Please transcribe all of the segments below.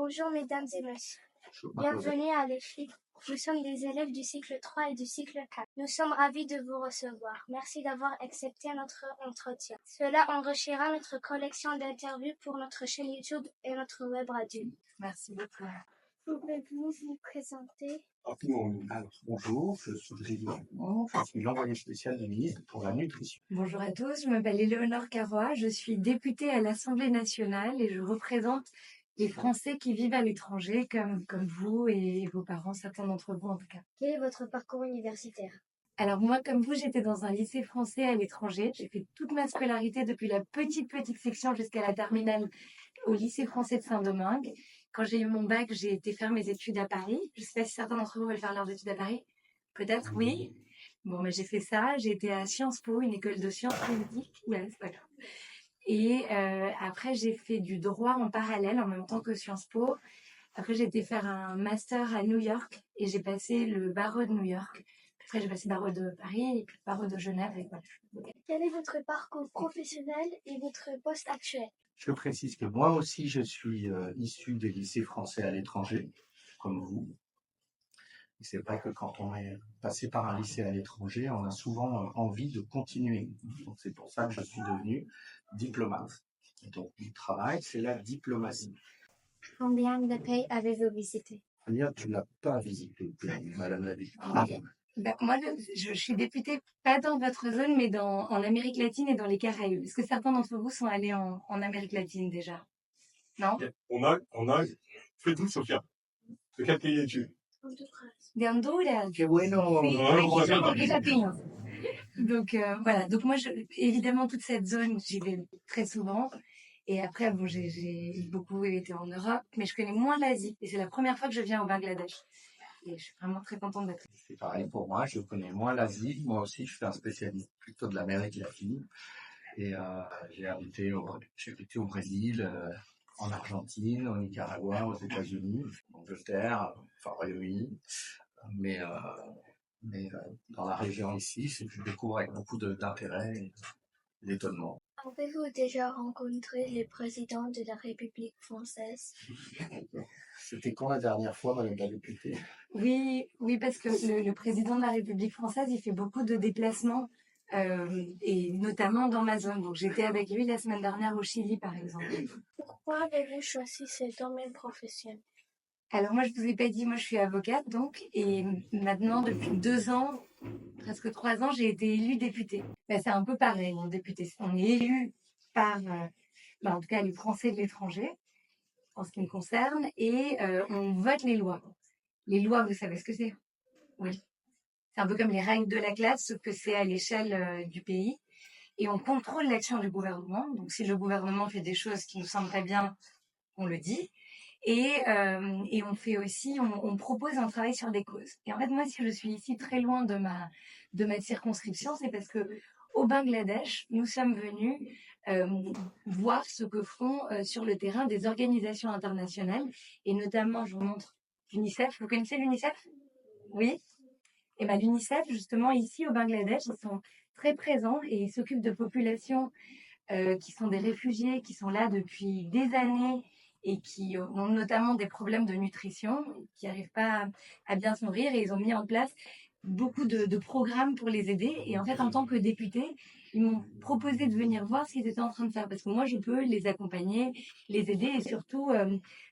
Bonjour mesdames et messieurs. Bienvenue à l'EFI. Nous sommes des élèves du cycle 3 et du cycle 4. Nous sommes ravis de vous recevoir. Merci d'avoir accepté notre entretien. Cela enrichira notre collection d'interviews pour notre chaîne YouTube et notre web radio. Merci beaucoup. Pouvez-vous vous présenter? Alors, bonjour, je suis Grégoire, je suis l'envoyé spécial du ministre pour la nutrition. Bonjour à tous, je m'appelle Éléonore Carrois, je suis députée à l'Assemblée nationale et je représente les Français qui vivent à l'étranger, comme vous et vos parents, certains d'entre vous en tout cas. Quel est votre parcours universitaire? Alors moi, comme vous, j'étais dans un lycée français à l'étranger. J'ai fait toute ma scolarité depuis la petite section jusqu'à la terminale au lycée français de Saint-Domingue. Quand j'ai eu mon bac, j'ai été faire mes études à Paris. Je ne sais pas si certains d'entre vous veulent faire leurs études à Paris. Peut-être, oui. Bon, mais j'ai fait ça. J'ai été à Sciences Po, une école de sciences politiques. Ouais, c'est pas grave. Et après, j'ai fait du droit en parallèle, en même temps que Sciences Po. Après, j'ai été faire un master à New York et j'ai passé le barreau de New York. Après, j'ai passé le barreau de Paris et puis le barreau de Genève. Et voilà. Quel est votre parcours professionnel et votre poste actuel? Je précise que moi aussi, je suis issu des lycées français à l'étranger, comme vous. Et c'est vrai que quand on est passé par un lycée à l'étranger, on a souvent envie de continuer. Donc, c'est pour ça que je suis devenu diplomate. Et donc, mon travail, c'est la diplomatie. Combien de pays avez-vous visité? Ania, tu l'as pas visité, madame la députée. Ben, moi, je suis députée pas dans votre zone, mais en Amérique latine et dans les Caraïbes. Est-ce que certains d'entre vous sont allés en Amérique latine déjà? Non? On a fait tout, Sophia. De quel pays es-tu? De Honduras. Que bueno. Sí, Ouais, aquí ouais, somos ouais. latinos. Donc voilà. Donc moi, évidemment, toute cette zone, j'y vais très souvent. Et après, bon, j'ai beaucoup été en Europe, mais je connais moins l'Asie. Et c'est la première fois que je viens au Bangladesh. Et je suis vraiment très contente d'être ici. C'est pareil pour moi, je connais moins l'Asie. Moi aussi, je suis un spécialiste plutôt de l'Amérique latine. Et j'ai habité au Brésil, en Argentine, au Nicaragua, aux États-Unis, en Angleterre, enfin au Royaume-Uni. Mais dans la région ici, je découvre avec beaucoup d'intérêt et d'étonnement. Avez-vous déjà rencontré le président de la République française? C'était quand la dernière fois, madame la députée? Oui, parce que le président de la République française, il fait beaucoup de déplacements, et notamment dans ma zone. Donc j'étais avec lui la semaine dernière au Chili, par exemple. Pourquoi avez-vous choisi ce domaine professionnel? Alors moi, je vous ai pas dit, moi je suis avocate, donc, et maintenant, depuis 2 ans, presque 3 ans, j'ai été élue députée. Ben, c'est un peu pareil, mon député. On est élu par, en tout cas, les Français de l'étranger, en ce qui me concerne, et on vote les lois. Les lois, vous savez ce que c'est? Oui. C'est un peu comme les règles de la classe, sauf que c'est à l'échelle du pays. Et on contrôle l'action du gouvernement. Donc, si le gouvernement fait des choses qui nous semblent pas bien, on le dit. Et on fait aussi, on propose un travail sur des causes. Et en fait, moi, si je suis ici très loin de ma circonscription, c'est parce que au Bangladesh, nous sommes venus voir ce que font sur le terrain des organisations internationales, et notamment, je vous montre l'UNICEF. Vous connaissez l'UNICEF? Oui. Et ben l'UNICEF, justement, ici au Bangladesh, ils sont très présents et ils s'occupent de populations qui sont des réfugiés, qui sont là depuis des années et qui ont notamment des problèmes de nutrition, qui n'arrivent pas à bien se nourrir, et ils ont mis en place beaucoup de programmes pour les aider. Et en fait, en tant que députée, ils m'ont proposé de venir voir ce qu'ils étaient en train de faire, parce que moi, je peux les accompagner, les aider et surtout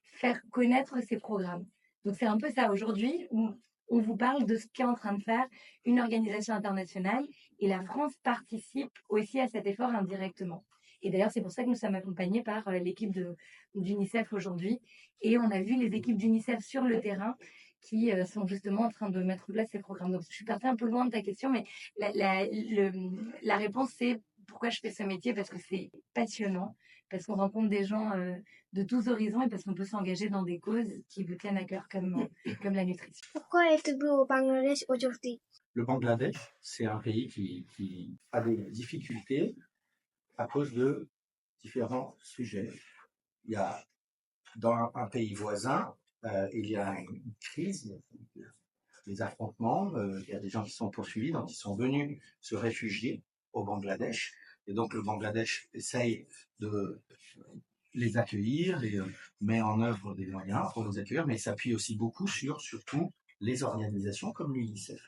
faire connaître ces programmes. Donc c'est un peu ça aujourd'hui, où on vous parle de ce qu'est en train de faire une organisation internationale, et la France participe aussi à cet effort indirectement. Et d'ailleurs, c'est pour ça que nous sommes accompagnés par l'équipe d'UNICEF aujourd'hui. Et on a vu les équipes d'UNICEF sur le terrain qui sont justement en train de mettre en place ces programmes. Donc, je suis partie un peu loin de ta question, mais la réponse, c'est pourquoi je fais ce métier, parce que c'est passionnant, parce qu'on rencontre des gens de tous horizons et parce qu'on peut s'engager dans des causes qui vous tiennent à cœur, comme la nutrition. Pourquoi êtes-vous au Bangladesh aujourd'hui? Le Bangladesh, c'est un pays qui a des difficultés à cause de différents sujets. Il y a, dans un pays voisin, il y a une crise, des affrontements, il y a des gens qui sont poursuivis, donc ils sont venus se réfugier au Bangladesh. Et donc le Bangladesh essaye les accueillir et met en œuvre des moyens pour les accueillir, mais s'appuie aussi beaucoup sur surtout les organisations comme l'UNICEF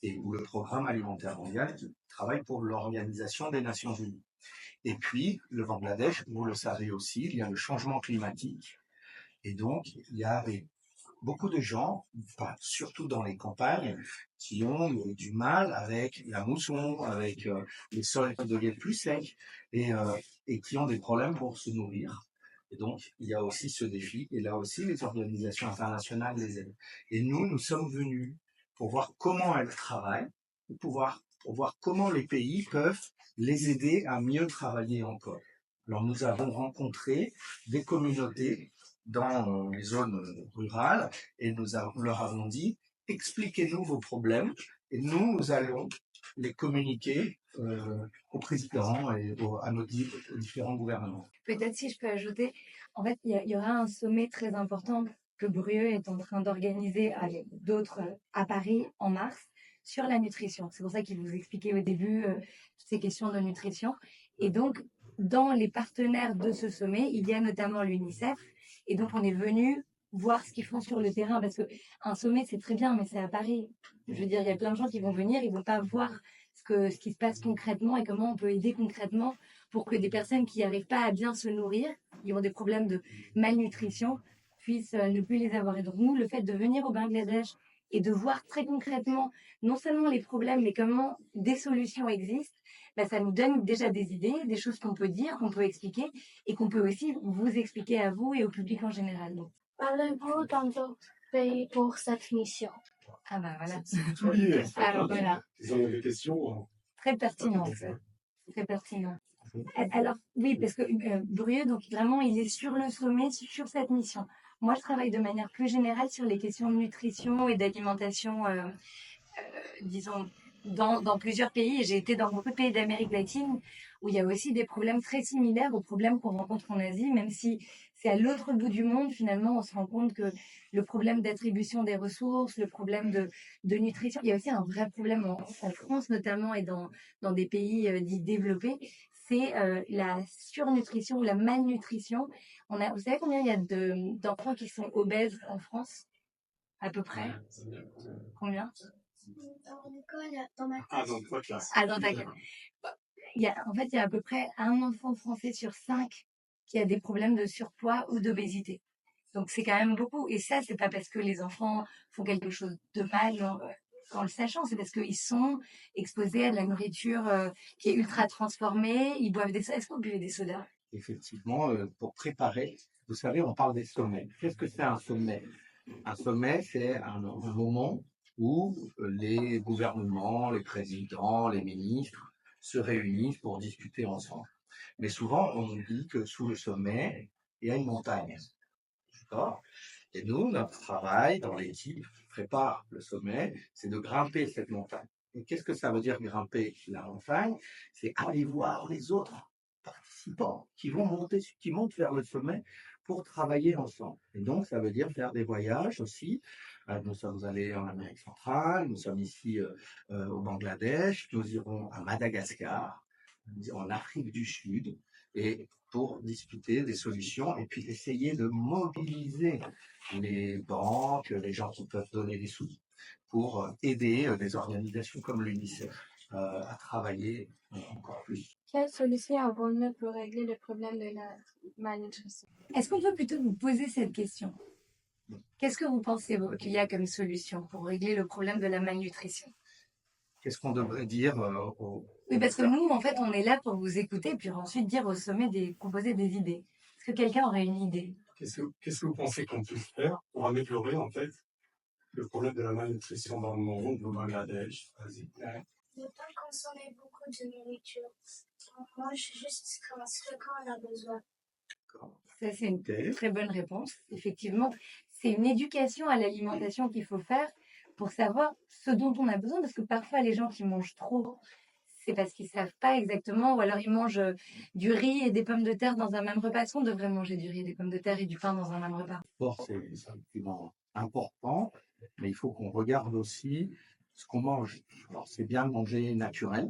et où le Programme alimentaire mondial qui travaille pour l'Organisation des Nations Unies. Et puis, le Bangladesh, vous le savez aussi, il y a le changement climatique. Et donc, il y a beaucoup de gens, surtout dans les campagnes, qui ont du mal avec la mousson, avec les sols qui deviennent plus secs et qui ont des problèmes pour se nourrir. Et donc, il y a aussi ce défi. Et là aussi, les organisations internationales les aident. Et nous sommes venus pour voir comment elles travaillent, pour voir comment les pays peuvent les aider à mieux travailler encore. Alors, nous avons rencontré des communautés dans les zones rurales et leur avons dit expliquez-nous vos problèmes et nous allons les communiquer au président et à nos différents gouvernements. Peut-être si je peux ajouter, en fait, il y aura un sommet très important que Brieux est en train d'organiser avec d'autres à Paris en mars sur la nutrition. C'est pour ça qu'il vous expliquait au début toutes ces questions de nutrition. Et donc, dans les partenaires de ce sommet, il y a notamment l'UNICEF. Et donc, on est venu voir ce qu'ils font sur le terrain parce que un sommet, c'est très bien, mais c'est à Paris. Je veux dire, il y a plein de gens qui vont venir, ils vont pas voir ce qui se passe concrètement et comment on peut aider concrètement pour que des personnes qui n'arrivent pas à bien se nourrir, qui ont des problèmes de malnutrition, puissent ne plus les avoir. Et donc nous, le fait de venir au Bangladesh et de voir très concrètement non seulement les problèmes, mais comment des solutions existent, ben, ça nous donne déjà des idées, des choses qu'on peut dire, qu'on peut expliquer et qu'on peut aussi vous expliquer à vous et au public en général. Donc. Parlez-vous dans d'autres pays pour cette mission? Ah ben voilà. Tout lié. Alors voilà. Ils ont des questions. Très pertinent. Très pertinent. Alors, oui, parce que Brieux, donc vraiment, il est sur le sommet, sur cette mission. Moi, je travaille de manière plus générale sur les questions de nutrition et d'alimentation, disons, dans plusieurs pays. Et j'ai été dans beaucoup de pays d'Amérique latine où il y a aussi des problèmes très similaires aux problèmes qu'on rencontre en Asie, même si c'est à l'autre bout du monde, finalement, on se rend compte que le problème d'attribution des ressources, le problème de nutrition, il y a aussi un vrai problème en France notamment et dans des pays dits développés, c'est la surnutrition ou la malnutrition. Vous savez combien il y a d'enfants qui sont obèses en France? À peu près. Combien? Dans l'école, dans ma Ah, dans trois classes. Ah, dans ta classe. Il y a à peu près un enfant français sur 5 qui a des problèmes de surpoids ou d'obésité. Donc c'est quand même beaucoup. Et ça, c'est pas parce que les enfants font quelque chose de mal en le sachant, c'est parce qu'ils sont exposés à de la nourriture qui est ultra transformée. Ils boivent des sodas. Est-ce que vous buvez des sodas? Effectivement, pour préparer, vous savez, on parle des sommets. Qu'est-ce que c'est un sommet? Un sommet, c'est un moment où les gouvernements, les présidents, les ministres se réunissent pour discuter ensemble. Mais souvent, on nous dit que sous le sommet, il y a une montagne. D'accord? Et nous, notre travail dans l'équipe qui prépare le sommet, c'est de grimper cette montagne. Et qu'est-ce que ça veut dire grimper la montagne? C'est aller voir les autres participants qui montent vers le sommet pour travailler ensemble. Et donc, ça veut dire faire des voyages aussi. Nous sommes allés en Amérique centrale, nous sommes ici au Bangladesh, nous irons à Madagascar, en Afrique du Sud, et pour discuter des solutions et puis essayer de mobiliser les banques, les gens qui peuvent donner des sous pour aider des organisations comme l'UNICEF à travailler encore plus. Quelle solution avons-nous pour régler le problème de la malnutrition? Est-ce qu'on peut plutôt vous poser cette question? Qu'est-ce que vous pensez qu'il y a comme solution pour régler le problème de la malnutrition? Qu'est-ce qu'on devrait dire Oui, parce que nous, en fait, on est là pour vous écouter, puis ensuite dire au sommet proposer des idées. Est-ce que quelqu'un aurait une idée? Qu'est-ce que vous pensez qu'on peut faire pour améliorer, en fait, le problème de la malnutrition dans le monde, au Bangladesh? Vas-y. Ne pas consommer beaucoup de nourriture. On mange juste ce le corps en a besoin. Ça, c'est une très bonne réponse. Effectivement, c'est une éducation à l'alimentation qu'il faut faire pour savoir ce dont on a besoin, parce que parfois, les gens qui mangent trop, c'est parce qu'ils savent pas exactement, ou alors ils mangent du riz et des pommes de terre dans un même repas. Est-ce qu'on devrait manger du riz, des pommes de terre et du pain dans un même repas? C'est effectivement important, mais il faut qu'on regarde aussi ce qu'on mange. Alors, c'est bien de manger naturel.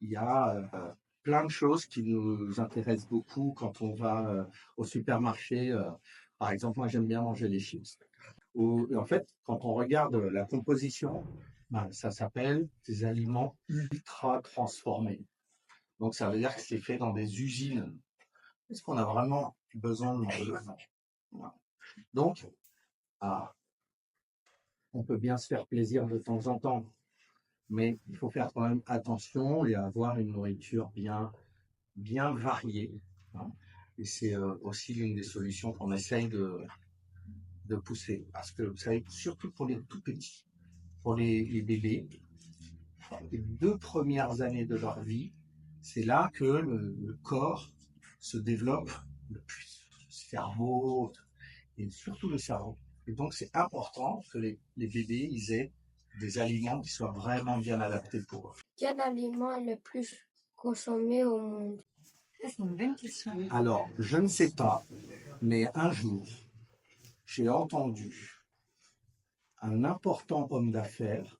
Il y a plein de choses qui nous intéressent beaucoup quand on va au supermarché. Par exemple, moi, j'aime bien manger les chips. En fait, quand on regarde la composition, ben, ça s'appelle des aliments ultra transformés. Donc, ça veut dire que c'est fait dans des usines. Est-ce qu'on a vraiment besoin de manger ça? Voilà. Donc, on peut bien se faire plaisir de temps en temps, mais il faut faire quand même attention et avoir une nourriture bien variée. Hein. Et c'est aussi l'une des solutions qu'on essaye de pousser. Parce que, vous savez, surtout pour les tout petits, pour les bébés, les 2 premières années de leur vie, c'est là que le corps se développe le plus. Le cerveau, et surtout le cerveau. Et donc, c'est important que les bébés, ils aient des aliments qui soient vraiment bien adaptés pour eux. Quel aliment est le plus consommé au monde? Ça, c'est une bonne question. Alors, je ne sais pas, mais un jour, j'ai entendu un important homme d'affaires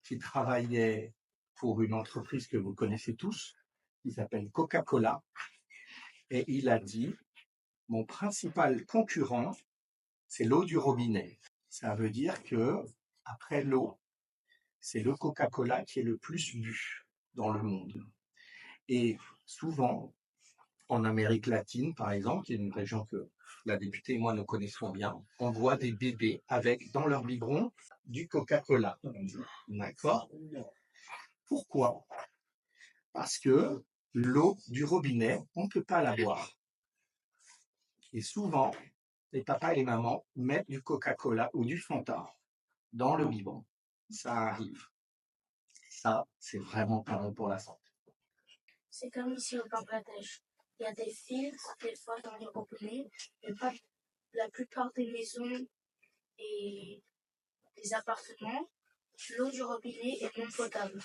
qui travaillait pour une entreprise que vous connaissez tous, qui s'appelle Coca-Cola, et il a dit, mon principal concurrent, c'est l'eau du robinet. Ça veut dire que, après l'eau, c'est le Coca-Cola qui est le plus bu dans le monde. Et souvent, en Amérique latine, par exemple, qui est une région que la députée et moi nous connaissons bien, on voit des bébés avec, dans leur biberon, du Coca-Cola. D'accord? Pourquoi? Parce que l'eau du robinet, on ne peut pas la boire. Et souvent, les papas et les mamans mettent du Coca-Cola ou du Fanta dans le biberon. Ça arrive. Ça, c'est vraiment pas bon pour la santé. C'est comme ici au Bangladesh. Il y a des filtres, des fois dans les robinets, mais pas la plupart des maisons et des appartements. L'eau du robinet est non potable.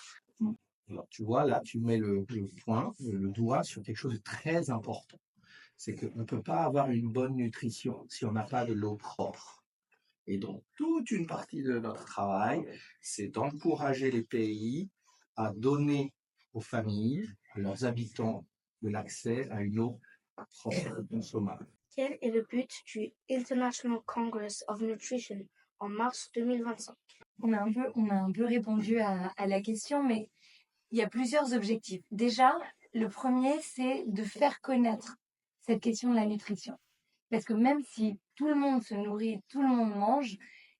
Alors, tu vois, là, tu mets le doigt sur quelque chose de très important. C'est qu'on ne peut pas avoir une bonne nutrition si on n'a pas de l'eau propre. Et donc, toute une partie de notre travail, c'est d'encourager les pays à donner aux familles, à leurs habitants, de l'accès à une eau propre et consommable. Quel est le but du International Congress of Nutrition en mars 2025? On a un peu répondu à la question, mais il y a plusieurs objectifs. Déjà, le premier, c'est de faire connaître cette question de la nutrition. Parce que même si tout le monde se nourrit, tout le monde mange,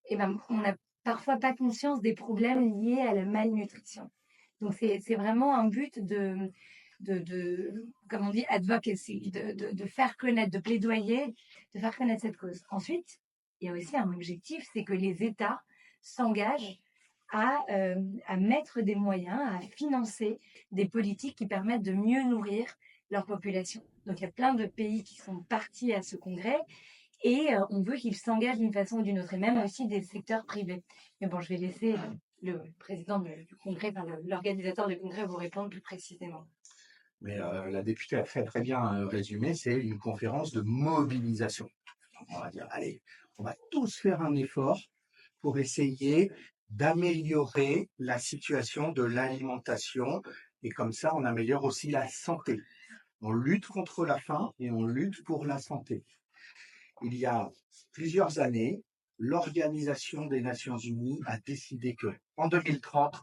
eh ben, on n'a parfois pas conscience des problèmes liés à la malnutrition. Donc, c'est vraiment un but de comme on dit, advocacy, de faire connaître, de plaidoyer, de faire connaître cette cause. Ensuite, il y a aussi un objectif, c'est que les États s'engagent à mettre des moyens, à financer des politiques qui permettent de mieux nourrir leur population. Donc, il y a plein de pays qui sont partis à ce congrès et on veut qu'ils s'engagent d'une façon ou d'une autre, et même aussi des secteurs privés. Mais bon, je vais laisser le président du congrès, enfin, l'organisateur du congrès vous répondre plus précisément. Mais la députée a très très bien résumé, c'est une conférence de mobilisation. Donc, on va dire, allez, on va tous faire un effort pour essayer d'améliorer la situation de l'alimentation, et comme ça, on améliore aussi la santé. On lutte contre la faim et on lutte pour la santé. Il y a plusieurs années, l'Organisation des Nations Unies a décidé que en 2030,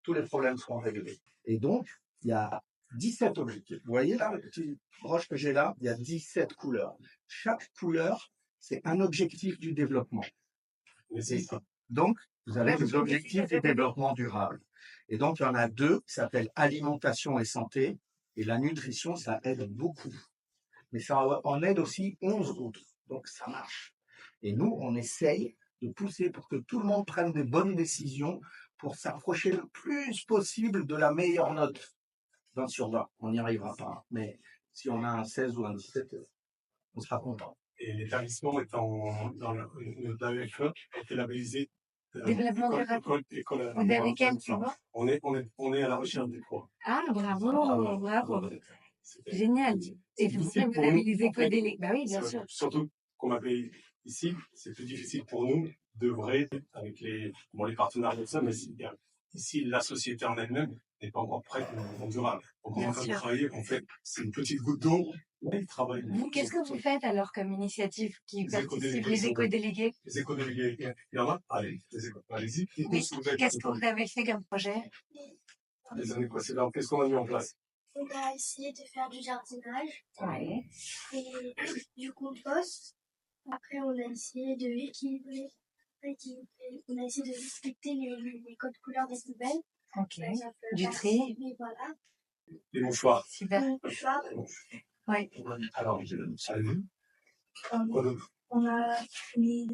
tous les problèmes seront réglés. Et donc, il y a 17 objectifs. Vous voyez là, le petit broche que j'ai là, il y a 17 couleurs. Chaque couleur, c'est un objectif du développement. Donc, vous avez les objectifs du développement durable. Et donc, il y en a 2 qui s'appellent alimentation et santé. Et la nutrition, ça aide beaucoup. Mais ça en aide aussi 11 autres. Donc, ça marche. Et nous, on essaye de pousser pour que tout le monde prenne des bonnes décisions pour s'approcher le plus possible de la meilleure note. 20 sur 20, on n'y arrivera pas. Mais si on a un 16 ou un 17, on sera content. Et l'établissement étant dans le WFE, a été labellisé Développement durable. école Vous avez quel, tu vois? On est à la recherche des 3. Ah, bravo, bravo. Génial. Et c'est pour ça que vous avez les éco-délais. Bah oui, bien sûr. Surtout qu'on m'appelle ici, c'est plus difficile pour nous d'œuvrer avec les partenariats de ça, mais si la société en elle-même n'est pas encore prête au durable. Donc, on est en train de travailler, en fait, c'est une petite goutte d'eau, mais ils travaillent. Vous, qu'est-ce que vous faites alors comme initiative qui Les participe, éco-délégués les sont- éco-délégués? Les éco-délégués, il y en a? Allez, allez-y. Oui, qu'est-ce que vous avez fait comme projet? Les années précédentes, qu'est-ce qu'on a mis en place? On a essayé de faire du jardinage Ouais. et du compost. Après, on a essayé de équilibrer. On a essayé de respecter les codes couleurs des poubelles. Ok. Par exemple, Du tri. Mais voilà. Les mouchoirs. Super. Le mouchoir. Ouais. Alors, allez-y. Quoi d'autre? On a mis,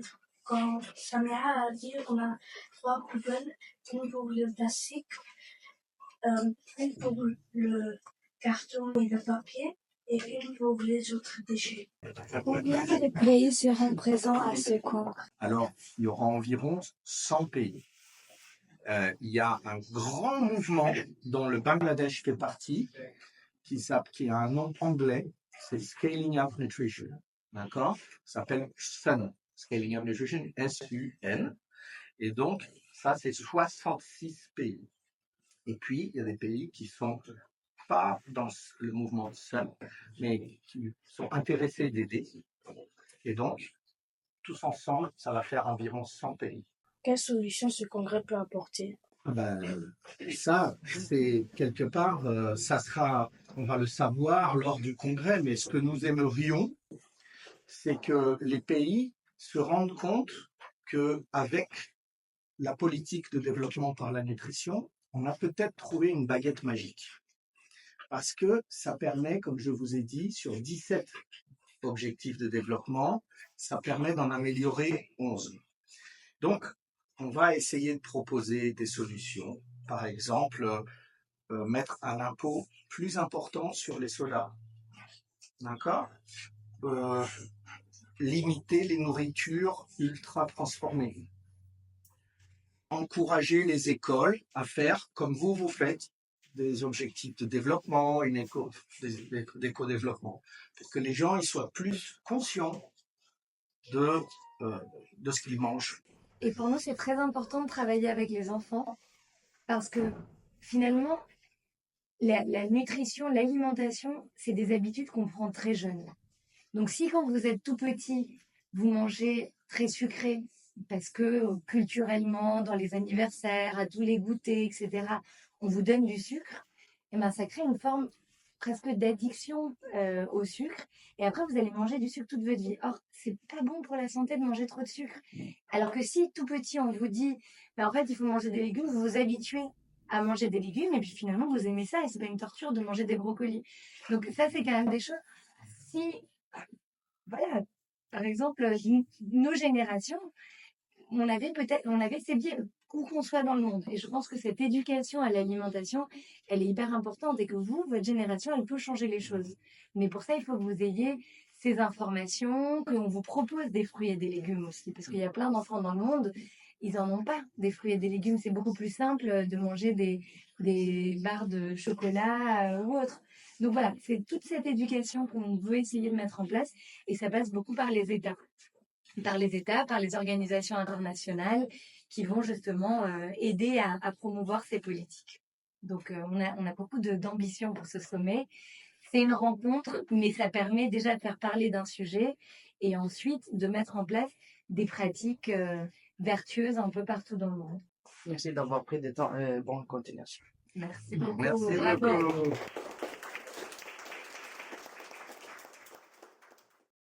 quand Samira a dit, on a 3 poubelles, une pour le plastique, une pour le carton et le papier, et une pour les autres déchets. Combien de pays seront présents à ce congrès? Alors, il y aura environ 100 pays. Il y a un grand mouvement dont le Bangladesh fait partie, qui a un nom anglais, c'est Scaling Up Nutrition. D'accord? Ça s'appelle SUN, Scaling Up Nutrition, S-U-N. Et donc, ça, c'est 66 pays. Et puis, il y a des pays qui sont pas dans le mouvement de SUN, mais qui sont intéressés d'aider. Et donc, tous ensemble, ça va faire environ 100 pays. Quelle solution ce congrès peut apporter? Ben, ça, c'est quelque part, on va le savoir lors du congrès, mais ce que nous aimerions, c'est que les pays se rendent compte qu'avec la politique de développement par la nutrition, on a peut-être trouvé une baguette magique. Parce que ça permet, comme je vous ai dit, sur 17 objectifs de développement, ça permet d'en améliorer 11. Donc, on va essayer de proposer des solutions. Par exemple, mettre un impôt plus important sur les sodas. D'accord? Limiter les nourritures ultra transformées. Encourager les écoles à faire comme vous faites, des objectifs de développement, d'éco-développement, pour que les gens ils soient plus conscients de ce qu'ils mangent. Et pour nous, c'est très important de travailler avec les enfants parce que finalement, la nutrition, l'alimentation, c'est des habitudes qu'on prend très jeunes. Donc si quand vous êtes tout petit, vous mangez très sucré, parce que culturellement, dans les anniversaires, à tous les goûters, etc., on vous donne du sucre, et ben ça crée une forme presque d'addiction au sucre. Et après, vous allez manger du sucre toute votre vie. Or, c'est pas bon pour la santé de manger trop de sucre. Alors que si tout petit, on vous dit, ben, en fait, il faut manger des légumes, vous vous habituez à manger des légumes, et puis finalement, vous aimez ça, et c'est pas une torture de manger des brocolis. Donc ça, c'est quand même des choses. Si, voilà, par exemple, nos générations, on avait ces biais où qu'on soit dans le monde. Et je pense que cette éducation à l'alimentation, elle est hyper importante et que vous, votre génération, elle peut changer les choses. Mais pour ça, il faut que vous ayez ces informations, qu'on vous propose des fruits et des légumes aussi. Parce qu'il y a plein d'enfants dans le monde, ils en ont pas des fruits et des légumes. C'est beaucoup plus simple de manger des barres de chocolat ou autre. Donc voilà, c'est toute cette éducation qu'on veut essayer de mettre en place et ça passe beaucoup par les États. Par les organisations internationales qui vont justement aider à promouvoir ces politiques. Donc on a beaucoup d'ambition pour ce sommet. C'est une rencontre, mais ça permet déjà de faire parler d'un sujet et ensuite de mettre en place des pratiques vertueuses un peu partout dans le monde. Merci d'avoir pris du temps. Bonne continuation. Merci beaucoup. Merci Bravo. beaucoup.